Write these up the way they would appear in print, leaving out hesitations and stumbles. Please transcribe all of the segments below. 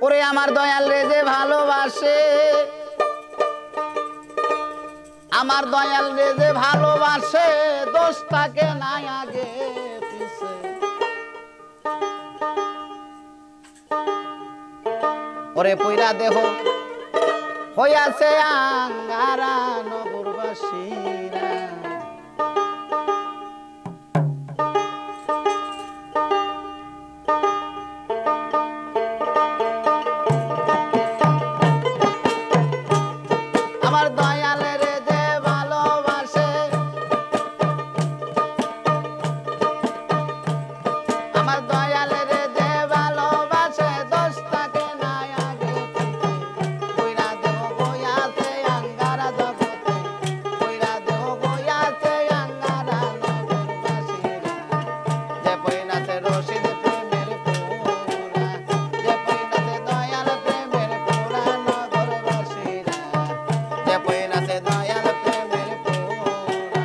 ওরে আমার দয়াল রে যে ভালোবাসে, আমার দয়াল রে যে ভালোবাসে, দোষ থাকে নাই আগে পিছে। ওরে পইরা দেহ হইয়াছে আঙ্গারা নগরবাসীরা। আমার দয়াল রে যে ভালোবাসে, আমার দয়াল রে যে ভালোবাসে, দোষ থাকে নাই আগে কইরা দেহ হইয়াছে আঙ্গারা জগতে, কইরা দেহ হইয়াছে আঙ্গারা নগরবাসীরা। যে পইনাছে রশিদ প্রেমের পুরা, যে পইনাছে দয়াল প্রেমের পুরা নগরবাসীরা, যে পইনাছে দয়াল প্রেমের পুরা।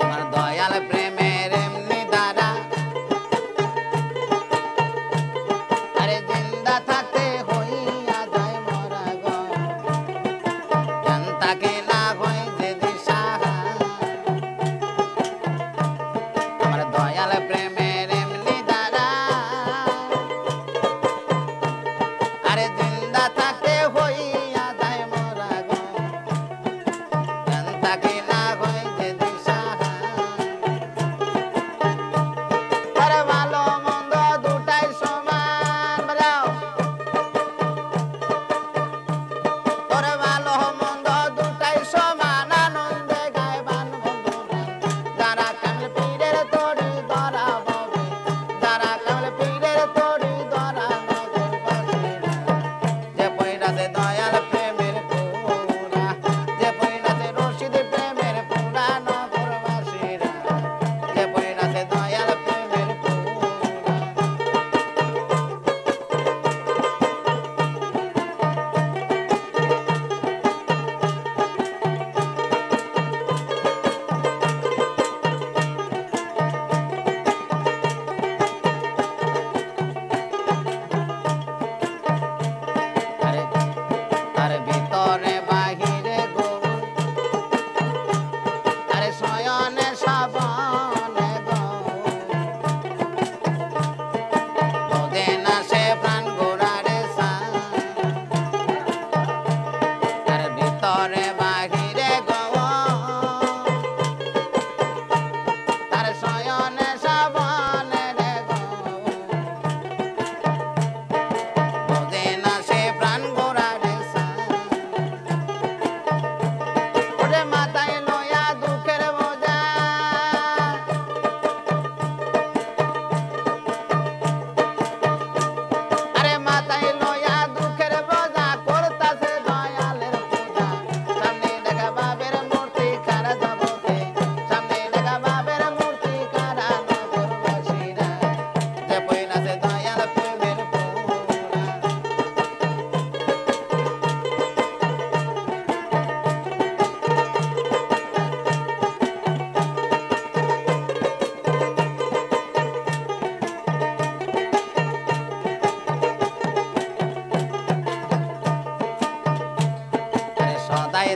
আমার দয়াল প্রেমের এমনি দ্বারা, আরে জিন্দা থাকতে হইয়া যায় মরা গো, জানতাকে না হয় যে দিশাহারা। আমার দয়াল প্রেমের এমনি দ্বারা, আরে জিন্দা থাকতে হইয়া যায় মরা গো, জানতাকে না হয় যে দিশাহারা। আরে ভালো মন্দ দুটাই সমান বাজাও, ওরে ভালো মন্দ দুটাই সমান, আনন্দে গাইবান বন্ধুরা। যারা কামল পীরের তরি ধরা ববে, যারা কামল পীরের তরি ধরা নগরবাসীরা। যে পইনাছে দয়াল প্রেমের পুরা, যে পইনাছে রশিদ প্রেমের পুরা নগরবাসীরা, যে পইনাছে দয়াল প্রেমের পুরা। আরে তার ভিতরে বাহিরে গো, আরে শয়নে শ্রাবণে গো, বোঝে না সে প্রাণ গোড়ারে সান। তার ভিতরে বাহিরে গো, তার শয়নে শ্রাবণে রে গো, বোঝে না সে প্রাণ গোড়ারে সান। ওরে মাথায় লইয়া দুঃখের বোঝা, আরে মাথায় লইয়া দুঃখের বোঝা, করতাছে দয়ালের পূজা। সামনে দেখা বাবের মূর্তি খাড়া জগতে, সামনে দেখা বাবের মূর্তি খাড়া নগরবাসীরা। যে পইনাছে দয়াল প্রেমের পুরা। আরে সদাই